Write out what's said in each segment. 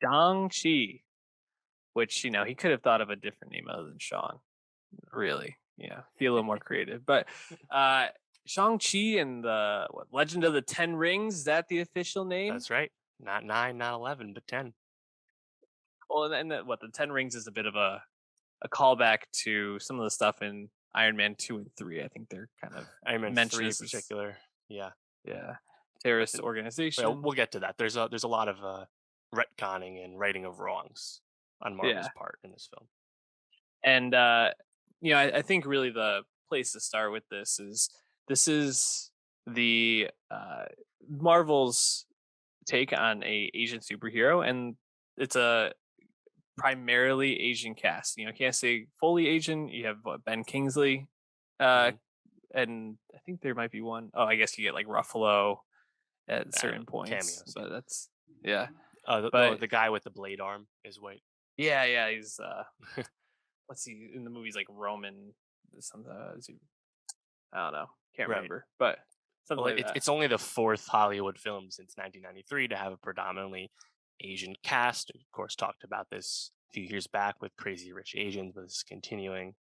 Shang-Chi, which, he could have thought of a different name other than Sean, really. Yeah, be a little more creative. But uh Shang-Chi and the Legend of the Ten Rings, is that the official name? That's right. Not 9, not 11, but 10. Well, and the Ten Rings is a bit of a callback to some of the stuff in Iron Man 2 and 3. I think they're kind of Iron Man mentioned 3 in as this, particular. Yeah. yeah, But terrorist well, organization. we'll get to that. There's a lot of retconning and righting of wrongs on Marvel's Yeah. part in this film. And I think really the place to start with this is the Marvel's take on a Asian superhero, and it's a primarily Asian cast. Can't say fully Asian. You have Ben Kingsley, uh, Hmm. and I think there might be one. Oh, I guess you get like Ruffalo at I don't know, certain points, cameos. Yeah. but that's yeah. The But the guy with the blade arm is white. yeah, he's what's he in the movies like Roman? Something is he, I don't know, can't Right. remember, but something Well, like it's that. it's only the fourth Hollywood film since 1993 to have a predominantly Asian cast. We, of course, talked about this a few years back with Crazy Rich Asians, but this is continuing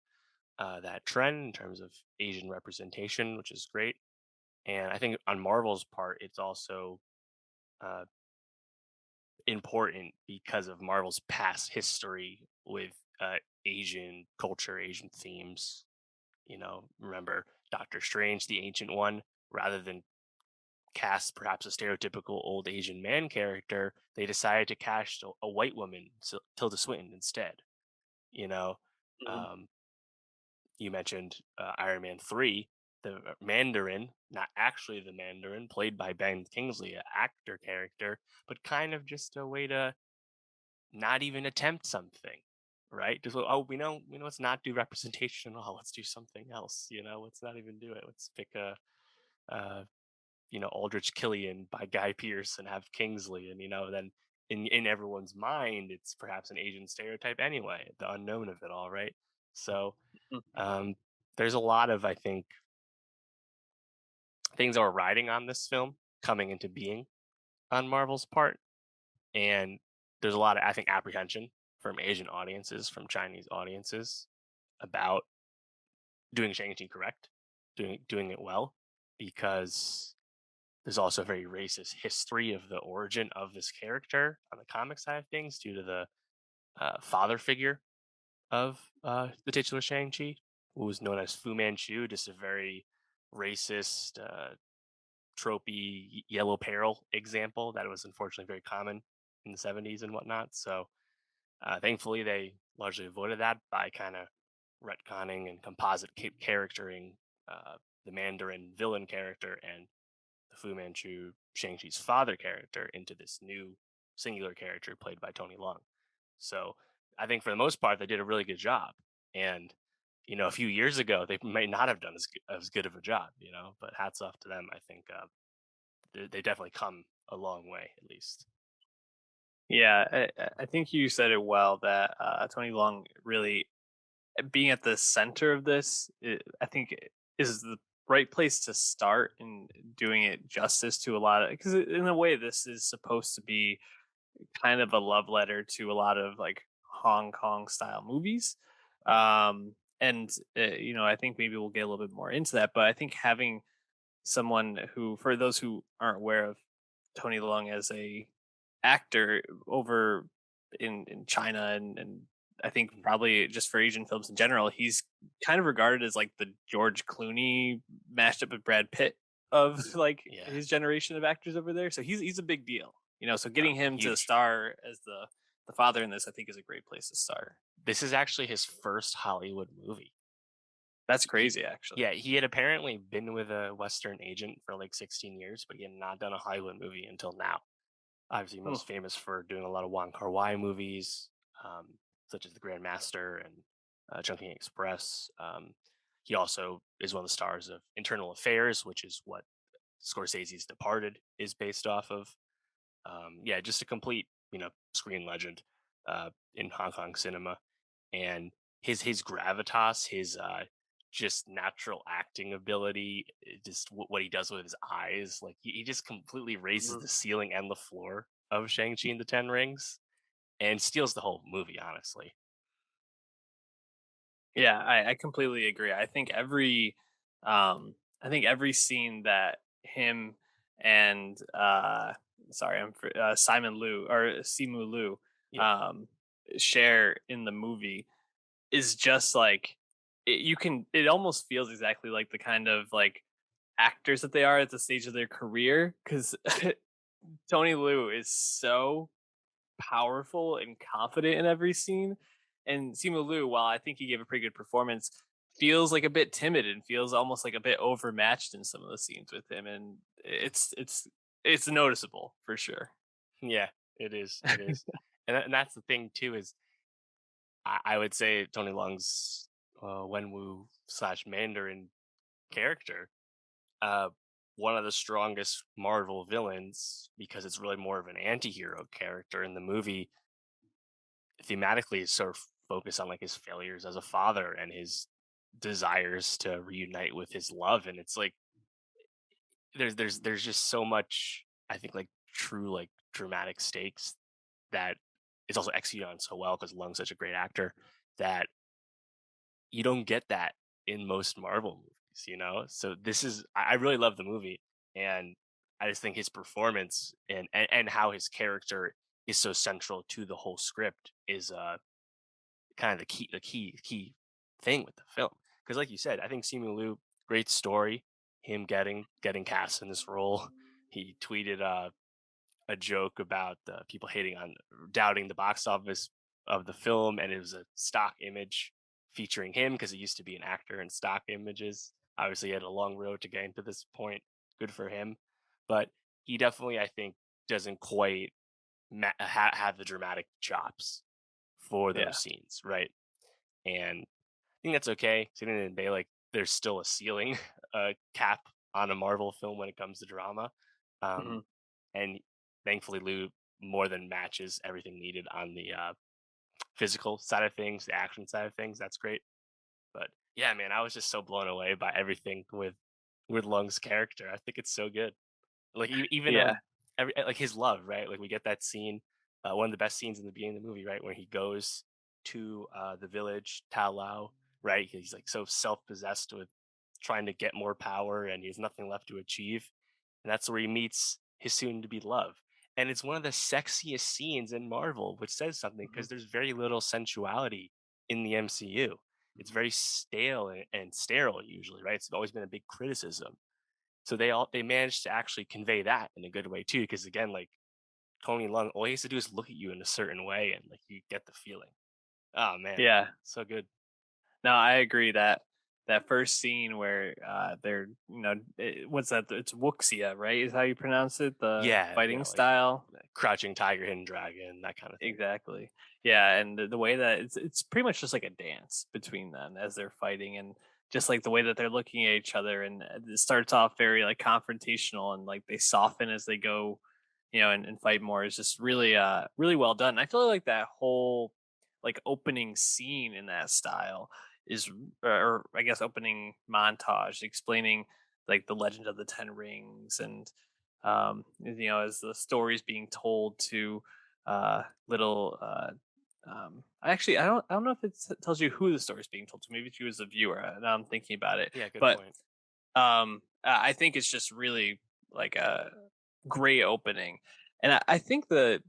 that trend in terms of Asian representation, which is great. And I think on Marvel's part, it's also uh, important because of Marvel's past history with Asian culture, Asian themes. Remember Doctor Strange, the Ancient One, rather than cast perhaps a stereotypical old Asian man character, they decided to cast a white woman, Tilda Swinton, instead. You know, Mhm. um, you mentioned Iron Man 3, the Mandarin, not actually the Mandarin, played by Ben Kingsley, an actor character, but kind of just a way to not even attempt something, right? Just, oh, we know, let's not do representation at all. Let's do something else. Let's not even do it. Let's pick uh, Aldrich Killian by Guy Pearce and have Kingsley, and then in everyone's mind, it's perhaps an Asian stereotype anyway, the unknown of it all, right? So Mhm. um, there's a lot of, I think, things that were riding on this film coming into being on Marvel's part, and there's a lot of, I think, apprehension from Asian audiences, from Chinese audiences about doing Shang-Chi correct, doing it well, because there's also a very racist history of the origin of this character on the comic side of things due to the father figure of the titular Shang-Chi, who was known as Fu Manchu, just a very racist, tropey yellow peril example that was unfortunately very common in the 70s and whatnot. So thankfully, they largely avoided that by kind of retconning and composite charactering the Mandarin villain character and the Fu Manchu Shang-Chi's father character into this new singular character played by Tony Leung. So I think for the most part, they did a really good job. And, a few years ago, they might not have done as good of a job, but hats off to them. I think they definitely come a long way, at least. Yeah, I think you said it well that Tony Long really being at the center of this, I think is the right place to start in doing it justice to a lot of, because in a way this is supposed to be kind of a love letter to a lot of like Hong Kong style movies. And I think maybe we'll get a little bit more into that, but I think having someone who, for those who aren't aware of Tony Leung as a actor over in China, and I think Mhm. probably just for Asian films in general, he's kind of regarded as like the George Clooney mashed up with Brad Pitt of like Yeah, his generation of actors over there. So he's a big deal, So getting him to huge. star as the father in this, I think, is a great place to start. This is actually his first Hollywood movie. That's He crazy, actually. Yeah, he had apparently been with a Western agent for like 16 years, but he had not done a Hollywood movie until now. Obviously, Hmm. most famous for doing a lot of Wong Kar-wai movies, such as The Grand Master and Chungking Express. He also is one of the stars of Internal Affairs, which is what Scorsese's Departed is based off of. Yeah, just a complete, screen legend in Hong Kong cinema, and his gravitas, his just natural acting ability, just what he does with his eyes, like he just completely raises Mhm. the ceiling and the floor of Shang-Chi and the Ten Rings. and steals the whole movie, honestly. Yeah, I completely agree. I think every scene that him and sorry, Simon Liu or Simu Liu Yeah. um share in the movie is just like you can it almost feels exactly like the kind of like actors that they are at the stage of their career cuz Tony Liu is so powerful and confident in every scene. And Simu Liu, while I think he gave a pretty good performance, feels like a bit timid and feels almost like a bit overmatched in some of the scenes with him. And it's noticeable for sure. Yeah, it is. It is. And that's the thing too is I would say Tony Lung's Wenwu slash Mandarin character, uh, one of the strongest Marvel villains because it's really more of an anti-hero character in the movie. Thematically is sort of focused on like his failures as a father and his desires to reunite with his love, and it's like there's just so much, I think, like true like dramatic stakes that is also executed on so well because Lung's such a great actor that you don't get that in most Marvel movies, you know? So this is I really love the movie, and I just think his performance and how his character is so central to the whole script is kind of the key thing with the film. Because like you said, I think Simu Liu, great story, him getting cast in this role. He tweeted a joke about people hating on doubting the box office of the film, and it was a stock image featuring him because he used to be an actor in stock images. Obviously, he had a long road to getting to this point. Good for him, but he definitely, I think, doesn't quite have the dramatic chops for those Yeah. scenes, right? And I think that's okay. 'Cause at the end of the day, like there's still a ceiling, cap on a Marvel film when it comes to drama. Um, Mhm. and thankfully, Lou more than matches everything needed on the physical side of things, the action side of things. That's great. But yeah, man, I was just so blown away by everything with Lung's character. I think it's so good. Like even Yeah. like his love, right? Like we get that scene, one of the best scenes in the beginning of the movie, right, where he goes to the village Tao Lao, right? He's like so self possessed with trying to get more power, and he has nothing left to achieve, and that's where he meets his soon to be love. And it's one of the sexiest scenes in Marvel, which says something Mhm. because there's very little sensuality in the MCU. It's very stale and sterile usually, right? It's always been a big criticism, so they managed to actually convey that in a good way too, because again, like Tony Lung, all he has to do is look at you in a certain way, and like you get the feeling. Oh man, Yeah. so good. No, I agree that that first scene where they're what's that? It's Wuxia, right? Is how you pronounce it? The Yeah, fighting like style. crouching tiger, hidden dragon, that kind of thing. Exactly. Yeah, and the way that it's pretty much just like a dance between them as they're fighting, and just like the way that they're looking at each other, and it starts off very like confrontational, and like they soften as they go, and fight more is just really really well done. I feel like that whole like opening scene in that style is or I guess opening montage explaining like the legend of the 10 rings and as the stories being told to little I don't know if it tells you who the story is being told to. Maybe it's you as a viewer. Now I'm thinking about it, Yeah, good but point. I think it's just really like a great opening, and I think the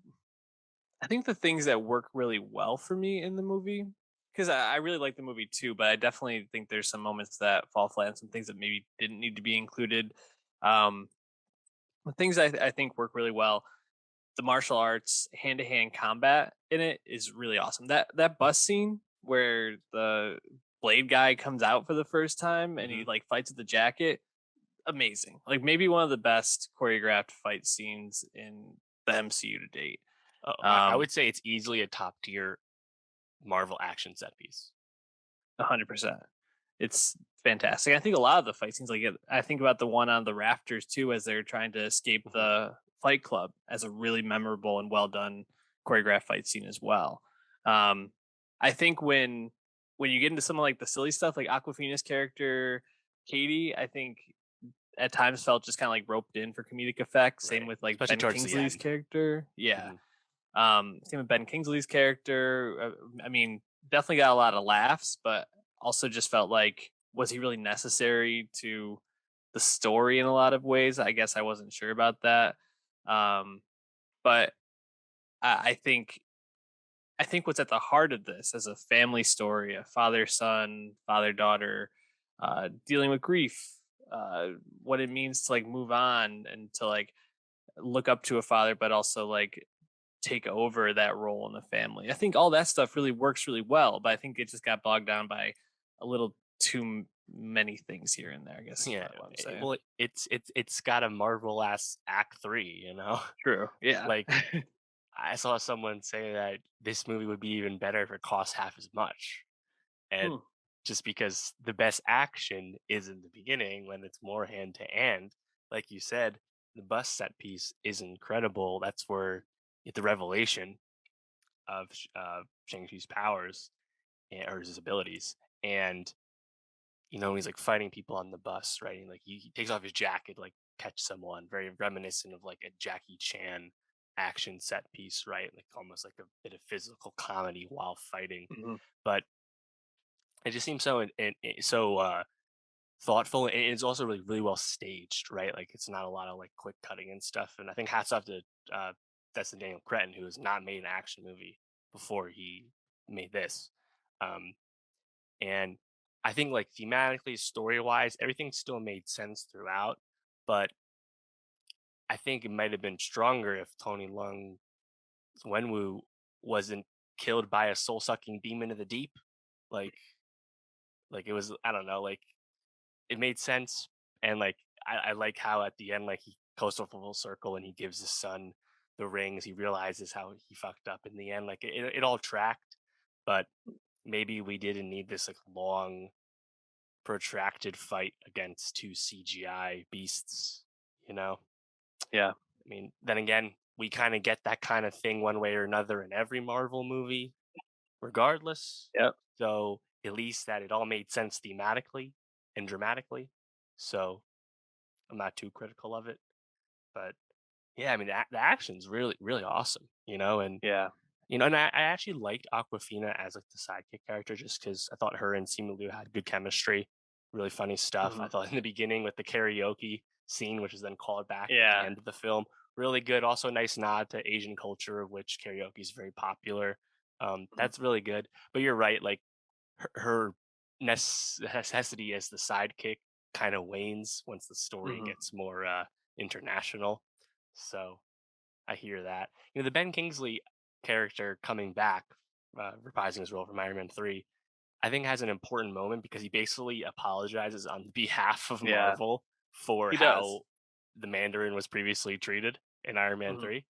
things that work really well for me in the movie, because I really like the movie too, but I definitely think there's some moments that fall flat and some things that maybe didn't need to be included. Um, the things I think work really well, the martial arts hand to hand combat in it is really awesome. That bus scene where the blade guy comes out for the first time and he Hmm. like fights with the jacket, amazing. Like maybe one of the best choreographed fight scenes in the MCU to date. Oh, I Um, would say it's easily a top tier Marvel action set piece. 100%. It's fantastic. I think a lot of the fight scenes, I think about the one on the rafters too, as they're trying to escape Hmm. the fight club, as a really memorable and well done choreographed fight scene as well. Um, I think when you get into some of like the silly stuff, like Aquafina's character Katie, I think at times felt just kind of like roped in for comedic effect. Same Right, with like especially Ben towards the Kingsley's end. character. Yeah. Hmm. Same with Ben Kingsley's character. I mean, definitely got a lot of laughs, but also just felt like, was he really necessary to the story in a lot of ways? I guess I wasn't sure about that. Um, but I think what's at the heart of this as a family story, a father son, father daughter, dealing with grief, what it means to like move on and to like look up to a father, but also like take over that role in the family. I think all that stuff really works really well, but I think it just got bogged down by a little many things here and there, I guess is Yeah, probably what I'm saying. well, it's got a Marvel ass Act 3, you know? True. Yeah. Like, I saw someone say that this movie would be even better if it cost half as much, and Hmm. just because the best action is in the beginning when it's more hand to hand, like you said, the bus set piece is incredible. That's where the revelation of Shang-Chi's powers or his abilities, and he's like fighting people on the bus, right? And like he takes off his jacket, like catch someone, very reminiscent of like a Jackie Chan action set piece, right? Like almost like a bit of physical comedy while fighting. Mhm. But it just seems so so thoughtful, and it's also really really well staged, right? Like it's not a lot of like quick cutting and stuff. And I think hats off to Destin Daniel Cretton, who has not made an action movie before he made this. Um, and I think like thematically, story wise, everything still made sense throughout. But I think it might have been stronger if Tony Lung's Wenwu wasn't killed by a soul sucking demon of the deep. Like it was, I don't know, like it made sense. And like I like how at the end, like he goes full circle and he gives his son the rings. He realizes how he fucked up in the end. Like it all tracked, but maybe we didn't need this like long protracted fight against two CGI beasts, you know? Yeah. I mean, then again, we kind of get that kind of thing one way or another in every Marvel movie, regardless. Yep. So at least that it all made sense thematically and dramatically. So I'm not too critical of it. But yeah, I mean, the action's really, really awesome, and Yeah. and I actually liked Aquafina as like the sidekick character just because I thought her and Simu Liu had good chemistry, really funny stuff. I Mhm. thought in the beginning with the karaoke scene, which is then called back at the Yeah. end of the film, really good. Also, a nice nod to Asian culture, of which karaoke is very popular. Mhm. That's really good. But you're right, like her necessity as the sidekick kind of wanes once the story Mhm. gets more international. So I hear that. The Ben Kingsley character coming back, reprising his role from Iron Man 3, I think has an important moment because he basically apologizes on behalf of Yeah. Marvel for He does. how the Mandarin was previously treated in Iron Man Mhm. 3.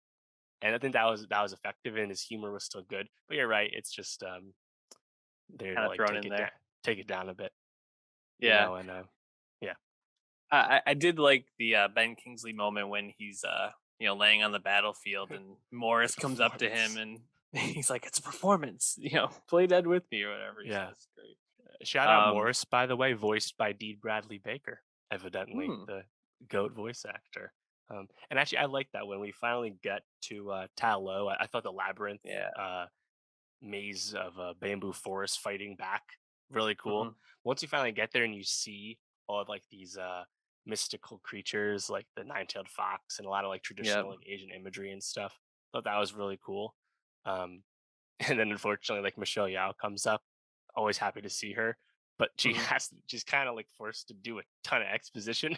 And I think that was effective and his humor was still good. But you're right, it's just there to Kinda like thrown in there. take it down a bit, Yeah. and yeah. I did like the Ben Kingsley moment when he's laying on the battlefield and Morris comes up to him Performance. and he's like, "It's a performance, play dead with me," or whatever he Yeah. says. Great. Shout out Um, Morris, by the way, voiced by D. Bradley Baker, evidently hmm, the goat voice actor. And actually, I like that when we finally get to Ta Lo. I thought the labyrinth yeah. maze of bamboo forest fighting back really cool. Hmm. Once you finally get there and you see all of like these mystical creatures, like the nine-tailed fox, and a lot of like Yep. traditional like Asian imagery and stuff, thought that was really cool. Um, and then unfortunately, like Michelle Yao comes up. Always happy to see her, but Hmm. she's kind of like forced to do a ton of exposition.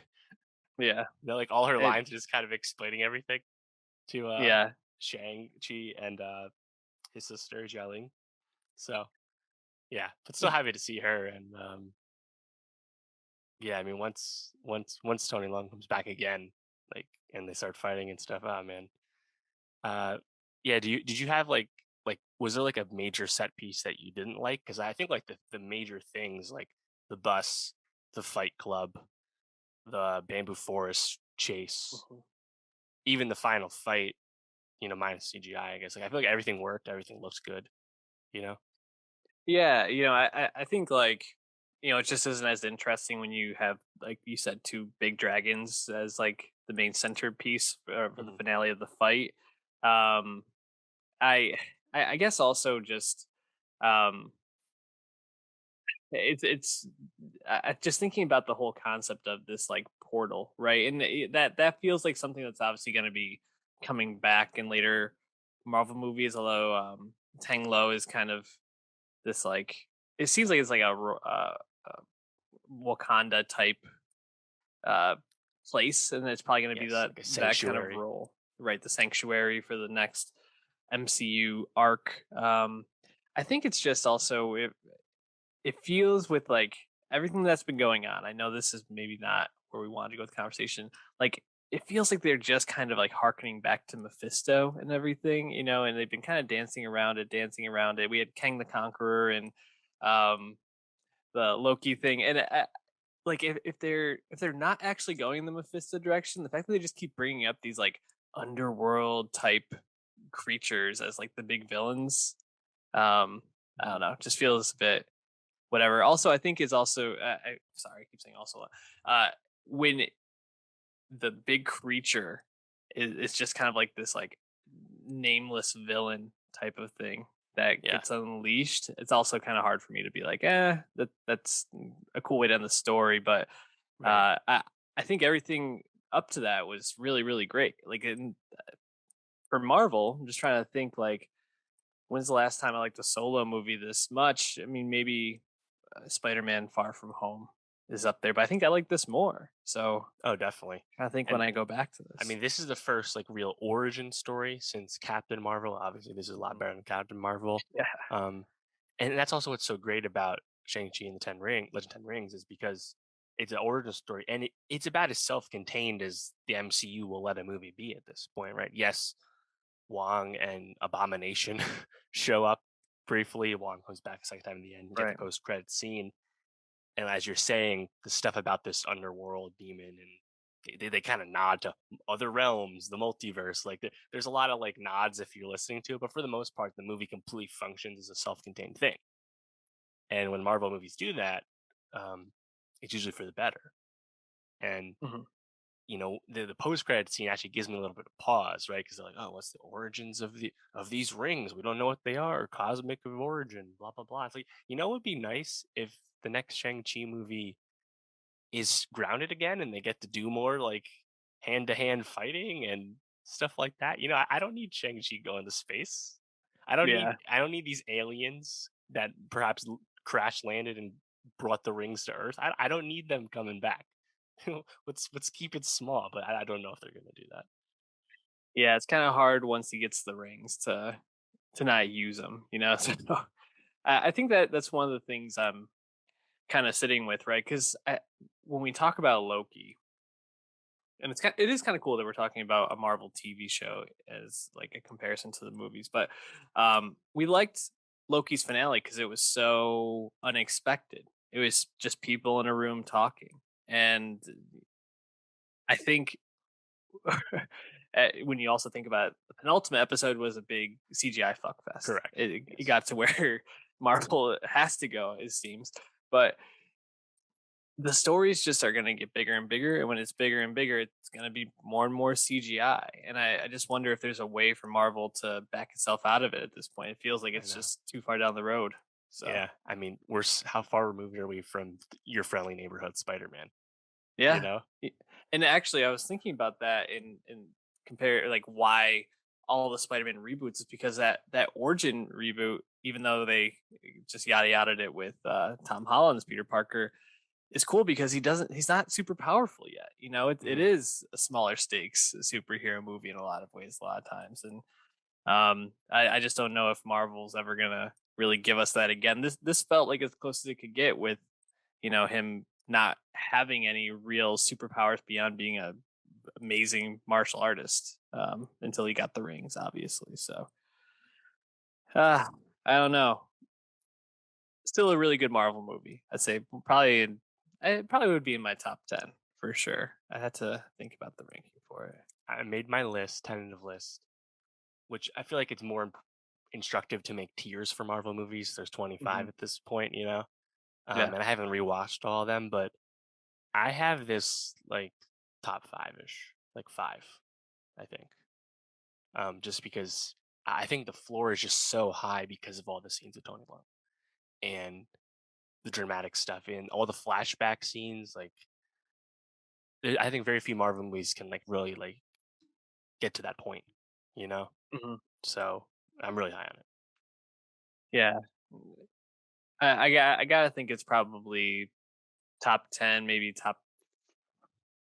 Yeah. Like all her It. lines are just kind of explaining everything to Yeah. Shang-Chi and his sister Jialing. So yeah, but still happy to see her. And yeah, I mean once Tony Long comes back again, like and they start fighting and stuff. Oh man, Uh, yeah. Did you have like was there like a major set piece that you didn't like? Because I think like the major things like the bus, the fight club, the bamboo forest chase, Mhm. even the final fight, minus CGI. I guess like I feel like everything worked, everything looks good. You know. Yeah. I think like it just isn't as interesting when you have, like you said, two big dragons as like the main centerpiece for the Hmm. finale of the fight. Um, I I guess also just um it's just thinking about the whole concept of this like portal, right? And that feels like something that's obviously going to be coming back in later Marvel movies. Although Tang Lo is kind of this like it seems like it's like a Wakanda type uh, place, and it's probably going to be Yes, that like a that kind of sanctuary. role, right? The sanctuary for the next MCU arc. I think it's just also it feels with like everything that's been going on. I know this is maybe not where we wanted to go with the conversation. Like it feels like they're just kind of like harkening back to Mephisto and everything, and they've been kind of dancing around it. We had Kang the Conqueror and um the Loki thing, and like if they're not actually going the Mephisto direction, the fact that they just keep bringing up these like underworld type creatures as like the big villains, I don't know, just feels a bit whatever. Also, I think is also sorry, I keep saying also when the big creature is just kind of like this like nameless villain type of thing that Yeah, gets unleashed. It's also kind of hard for me to be like, that's a cool way to end the story. But right. I think everything up to that was really really great. Like for Marvel, I'm just trying to think like when's the last time I liked a solo movie this much? I mean, maybe Spider-Man: Far From Home is up there, but I think I like this more. So Oh, definitely. I think when And I go back to I this. mean, this is the first like real origin story since Captain Marvel. Obviously, this is a lot Mhm. better than Captain Marvel. Yeah. Um, and that's also what's so great about Shang-Chi and the Legend of Ten Rings is because it's an origin story and it's about as self-contained as the MCU will let a movie be at this point, right? Yes, Wong and Abomination show up briefly. Wong comes back a second time in the end. You get the Right. post-credit scene, and as you're saying, the stuff about this underworld demon and they kind of nod to other realms, the multiverse. Like there's a lot of like nods if you're listening to it, but for the most part, the movie completely functions as a self-contained thing. And when Marvel movies do that, um, it's usually for the better. And Mhm. the post credit scene actually gives me a little bit of pause, right? Because they're like, oh, what's the origins of these rings? We don't know what they are, cosmic of origin, blah blah blah. It's like, it would be nice if the next Shang-Chi movie is grounded again and they get to do more like hand to hand fighting and stuff like that. I don't need Shang-Chi going to space. Yeah. I don't need these aliens that perhaps crash landed and brought the rings to Earth. I don't need them coming back. Let's keep it small, but I don't know if they're gonna do that. Yeah, it's kinda hard once he gets the rings to not use them. So, I think that that's one of the things I'm kinda sitting with, right? 'Cause when we talk about Loki, and it is kinda cool that we're talking about a Marvel TV show as, like, a comparison to the movies, but, we liked Loki's finale because it was so unexpected. It was just people in a room talking, and I think when you also think about it, the penultimate episode was a big CGI fuck fest. Correct. It Yes. got to where Marvel has to go, it seems. But the stories just are going to get bigger and bigger. And when it's bigger and bigger, it's going to be more and more CGI. And I just wonder if there's a way for Marvel to back itself out of it at this point. It feels like I it's know. just too far down the road. So, Yeah. I mean, how far removed are we from your friendly neighborhood Spider-Man? You yeah. know? And actually, I was thinking about that and compare like why all the Spider-Man reboots is because that origin reboot, even though they just yada yada it with Tom Holland's Peter Parker, is cool because he's not super powerful yet. It Mhm. is a smaller stakes superhero movie in a lot of ways, a lot of times, and I just don't know if Marvel's ever gonna really give us that again. This felt like as close as it could get with him not having any real superpowers beyond being a amazing martial artist until he got the rings, obviously. So uh, I don't know. Still a really good Marvel movie. I'd say it probably would be in my top 10 for sure. I had to think about the ranking for it. I made my list, tentative list, which I feel like it's more instructive to make tiers for Marvel movies. There's 25 Mhm. at this point, Yeah. and I haven't rewatched all of them, but I have this like top five ish, like five, I think, just because. I think the floor is just so high because of all the scenes of Tony Long and the dramatic stuff and all the flashback scenes. Like, I think very few Marvel movies can like really like get to that point, you know. Mhm. So I'm really high on it. Yeah. I gotta think it's probably top 10, maybe top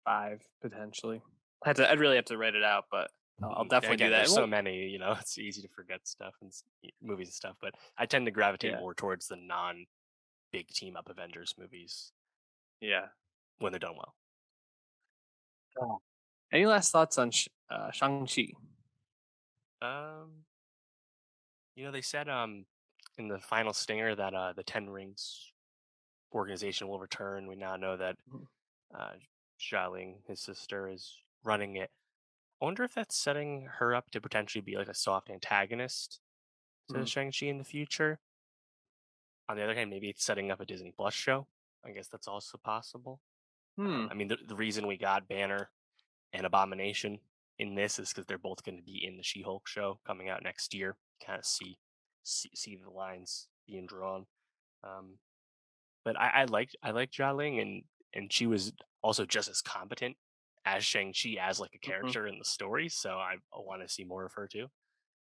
5 potentially. I'd really have to write it out, but I'll definitely do Again, that. there's And so what many, it's easy to forget stuff and movies and stuff. But I tend to gravitate yeah, more towards the non big team up Avengers movies yeah. when they're done well. Oh. Any last thoughts on Shang-Chi? Um, they said in the final stinger that the Ten Rings organization will return. We now know that Mhm, uh, Xialing, his sister, is running it. I wonder if that's setting her up to potentially be like a soft antagonist to mhm. Shang-Chi in the future. On the other hand, maybe it's setting up a Disney Plus show. I guess that's also possible. Hmm, I mean, the reason we got Banner and Abomination in this is because they're both going to be in the She-Hulk show coming out next year. Kind of see the lines being drawn. Um, but I liked Jia Ling, and she was also just as competent as Shang Chi as like a mhm. character in the story. So I want to see more of her too. An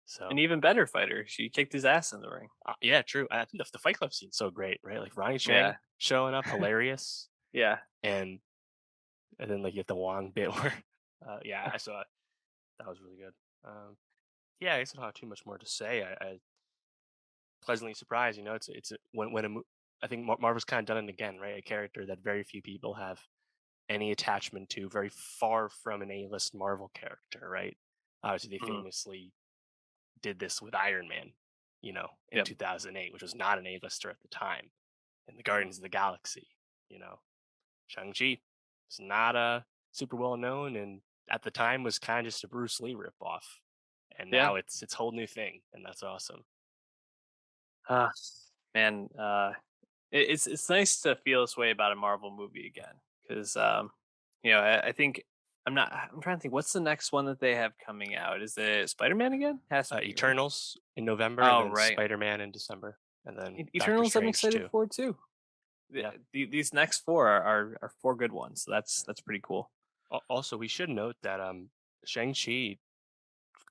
So even better fighter. She kicked his ass in the ring. yeah, true. I think the Fight Club scene's so great, right? Like Ronnie Yeah, Chang showing up, hilarious, yeah. and then like you get the Wong bit where, yeah, I saw it. That was really good. Um, yeah, I guess I don't have too much more to say. I pleasantly surprised. I think Marvel's kind of done it again, right? A character that very few people have any attachment to, very far from an A-list Marvel character, right? Obviously, they Mhm, famously did this with Iron Man, in yep. 2008, which was not an A-lister at the time, and the Guardians of the Galaxy, you know, Shang-Chi is not super well known, and at the time was kind of just a Bruce Lee ripoff, and Yeah. now it's a whole new thing, and that's awesome. Ah, man, it's nice to feel this way about a Marvel movie again because I think I'm trying to think what's the next one that they have coming out. Is it Spider-Man again? Has to be, right? Eternals in November, and Oh, then right. Spider-Man in December, and then Doctor Eternals I'm Strange excited too. for too. Yeah. These next four are four good ones. So that's pretty cool. Also, we should note that Shang-Chi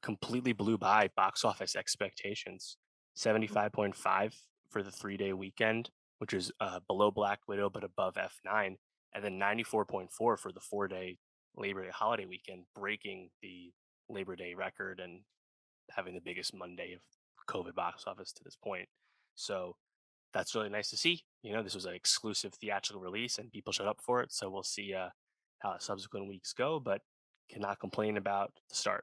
completely blew by box office expectations. Mhm. 75.5 for the 3-day weekend, which is below Black Widow but above F9, and then 94.4 for the 4-day Labor Day holiday weekend, breaking the Labor Day record and having the biggest Monday of COVID box office to this point. So that's really nice to see. This was an exclusive theatrical release and people showed up for it. So we'll see how the subsequent weeks go, but cannot complain about the start.